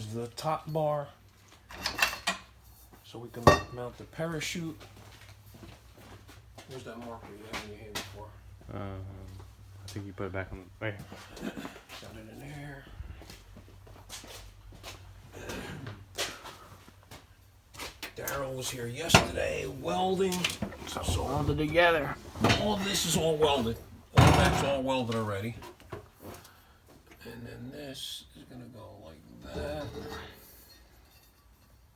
is the top bar, so we can mount the parachute. Where's that marker you had in your hand before? I think you put it back on. Right. Got it in there. Daryl was here yesterday welding. So Welded together. all this is all welded. All that's all welded already. And then this is gonna go like that.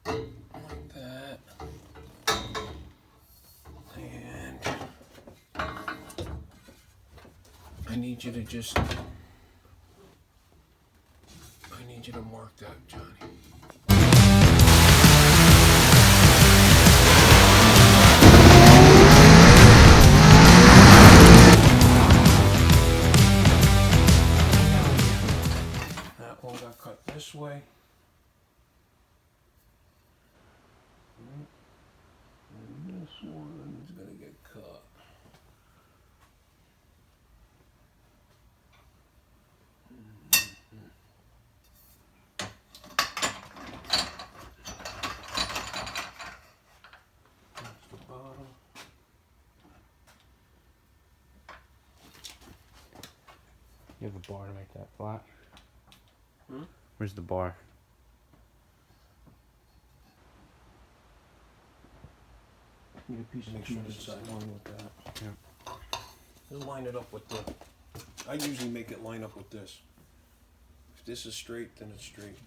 Like that. And I need you to mark that, Johnny. That one got cut this way. And this one is gonna get cut. That's the bottom. You have a bar to make that flat. Hmm? Where's the bar? Need a piece of make sure this line with that. Yeah. Just line it up with the. I usually make it line up with this. If this is straight, then it's straight.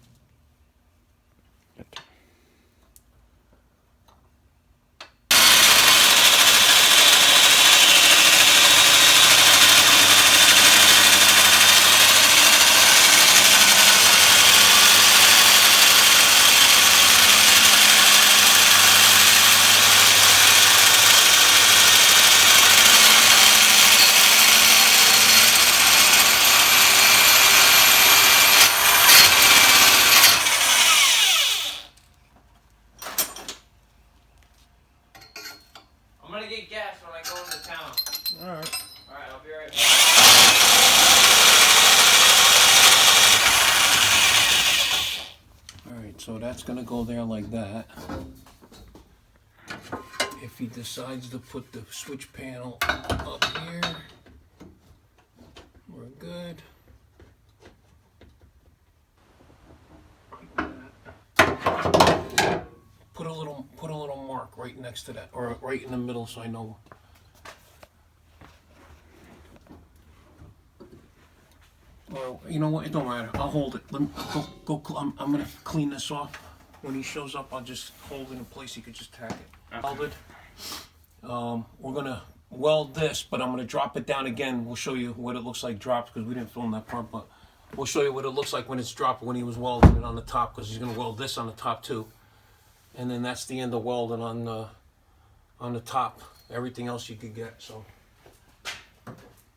I'm gonna get gas when I go into town. Alright. Alright, I'll be right back. Alright, so that's gonna go there like that. If he decides to put the switch panel up here, we're good. Put a little mark right next to that, or right in the middle, so I know. Or you know what? It don't matter. I'll hold it. Let me go. I'm gonna clean this off. When he shows up, I'll just hold it in place. He could just tack it. Okay. Welded. We're gonna weld this, but I'm gonna drop it down again. We'll show you what it looks like dropped because we didn't film that part, but we'll show you what it looks like when it's dropped when he was welding it on the top because he's gonna weld this on the top too. And then that's the end of welding on the top. Everything else you could get. So.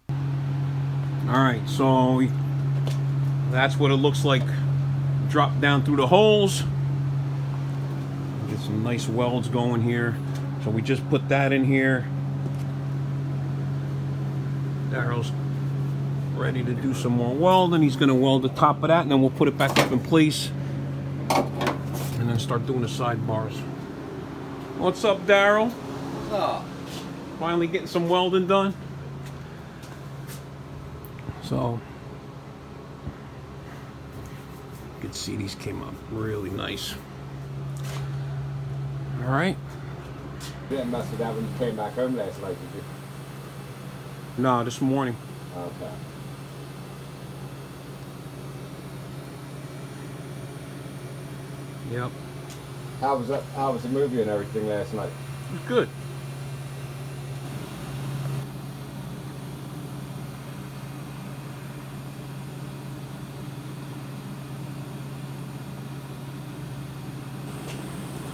All right, so that's what it looks like. Drop down through the holes. Get some nice welds going here. So we just put that in here. Daryl's ready to do some more welding. He's going to weld the top of that, and then we'll put it back up in place. And then start doing the sidebars. What's up, Daryl? What's up? Finally getting some welding done. So you can see these came up really nice. All right. You didn't mess with that when you came back home last night, did you? No, this morning. Okay. Yep. How was that? How was the movie and everything last night? It was good.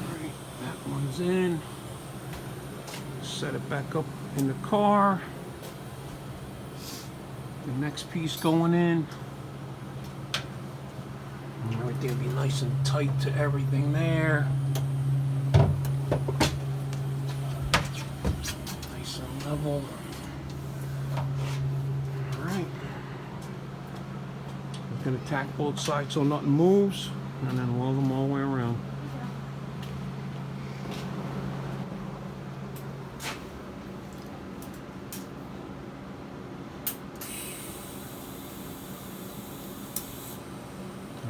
Alright, that one's in. Set it back up in the car. The next piece going in. Everything will be nice and tight to everything there. Nice and level. Alright. We're going to tack both sides so nothing moves. and then weld them all the way around.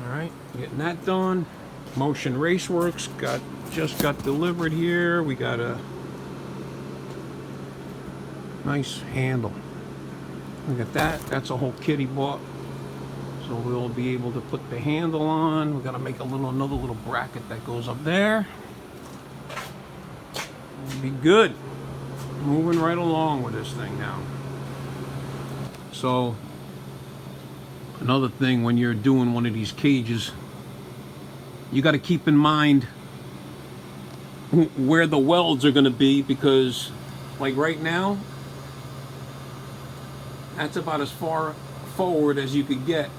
Alright, getting that done. Motion Raceworks just got delivered here. We got a nice handle. Look at that. That's a whole kit he bought. So we'll be able to put the handle on. We're gonna make another little bracket that goes up there. It'll be good. Moving right along with this thing now. So another thing, when you're doing one of these cages, you got to keep in mind where the welds are going to be, because like right now, that's about as far forward as you could get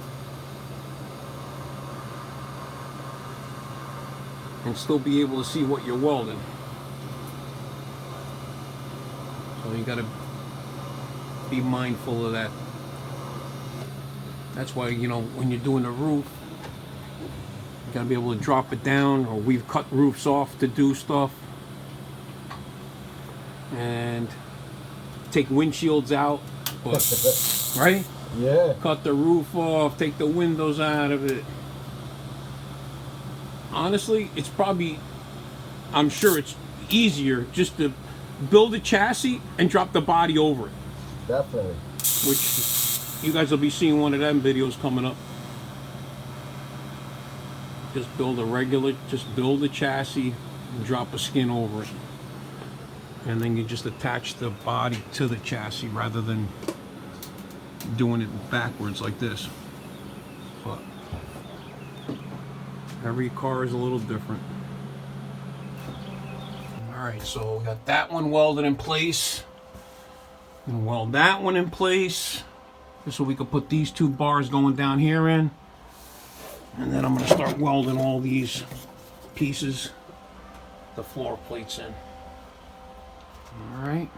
and still be able to see what you're welding. So you got to be mindful of that. That's why, you know, when you're doing the roof, you gotta be able to drop it down, or we've cut roofs off to do stuff. And take windshields out, but, right? Yeah. Cut the roof off, take the windows out of it. Honestly, it's probably, I'm sure it's easier just to build a chassis and drop the body over it. Definitely. Which you guys will be seeing one of them videos coming up. Just build a chassis and drop a skin over it. And then you just attach the body to the chassis rather than doing it backwards like this. But every car is a little different. Alright, so we got that one welded in place. And weld that one in place. So we could put these two bars going down here in. And then I'm going to start welding all these pieces, the floor plates in. Alright.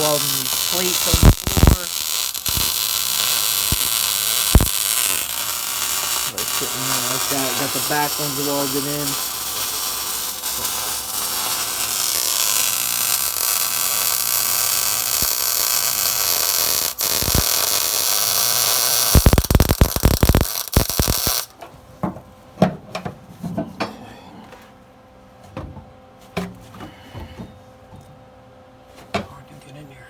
Welding these plates on the floor. Like sitting there like that. Got the back ones welded in. Hard to get in there.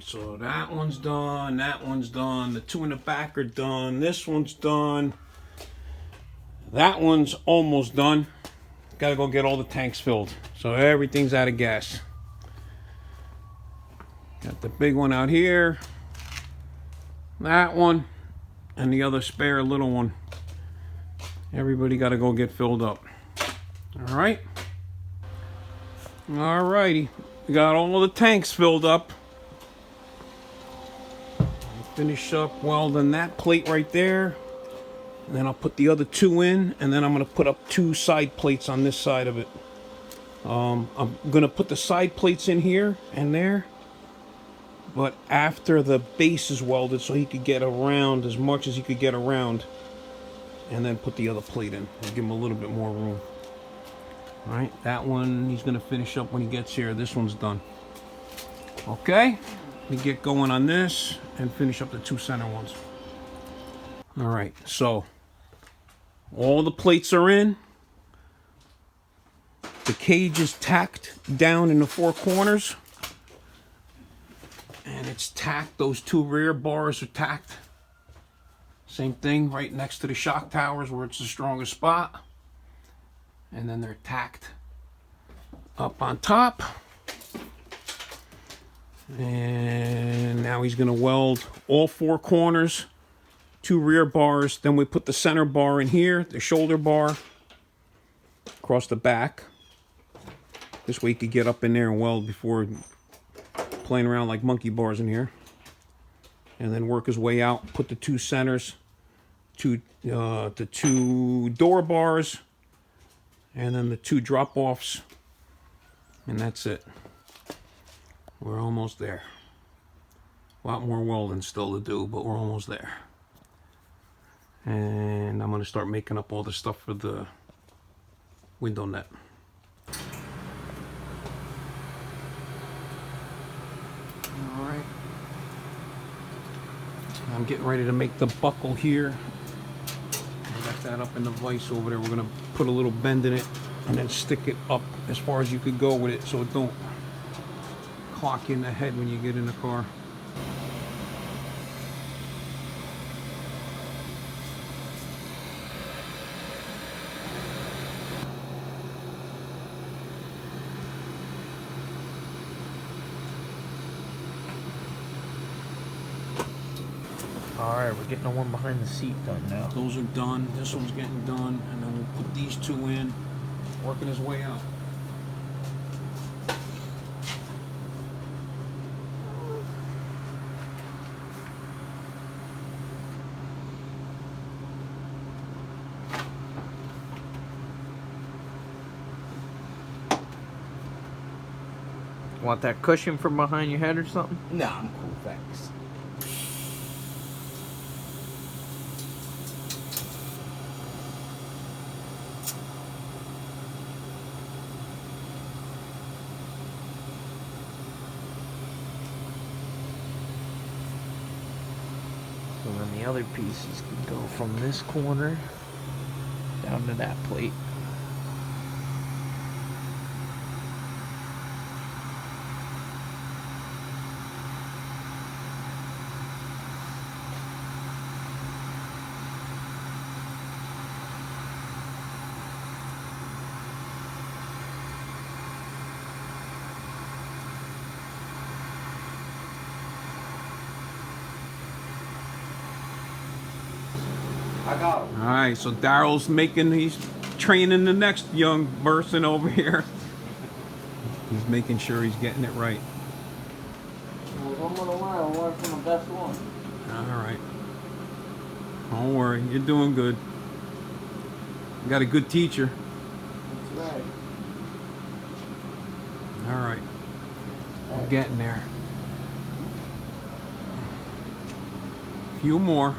So that one's done, that one's done, the two in the back are done, this one's done, that one's almost done. Gotta go get all the tanks filled, so everything's out of gas. Got the big one out here, that one, and the other spare little one. Everybody gotta go get filled up. Alright. Alrighty, we got all the tanks filled up. Finish up welding that plate right there, and then I'll put the other two in, and then I'm going to put up two side plates on this side of it. I'm going to put the side plates in here and there, but after the base is welded, so he could get around as much as he could get around, and then put the other plate in and give him a little bit more room. Alright, that one he's going to finish up when he gets here. This one's done. Okay, we get going on this and finish up the two center ones. Alright, so all the plates are in. The cage is tacked down in the four corners. And it's tacked, those two rear bars are tacked. Same thing right next to the shock towers where it's the strongest spot. And then they're tacked up on top. And now he's gonna weld all 4 corners, 2 rear bars. Then we put the center bar in here, the shoulder bar across the back. This way he could get up in there and weld before playing around like monkey bars in here. And then work his way out, put the 2 centers, the 2 door bars, and then the 2 drop-offs. And that's it. We're almost there. A lot more welding still to do, but we're almost there. And I'm going to start making up all the stuff for the window net. Alright. I'm getting ready to make the buckle here. I got that up in the vise over there. We're going to put a little bend in it and then stick it up as far as you could go with it so it don't clock you in the head when you get in the car. Alright, we're getting the one behind the seat done now. Those are done. This one's getting done. And then we'll put these 2 in. Working his way out. Want that cushion from behind your head or something? No, I'm cool, thanks. So then the other pieces can go from this corner down to that plate. I got him. Alright, so Daryl's he's training the next young person over here. He's making sure he's getting it right. One more while, one from the best one. Alright. Don't worry, you're doing good. You got a good teacher. That's right. Alright. We're getting there. Few more.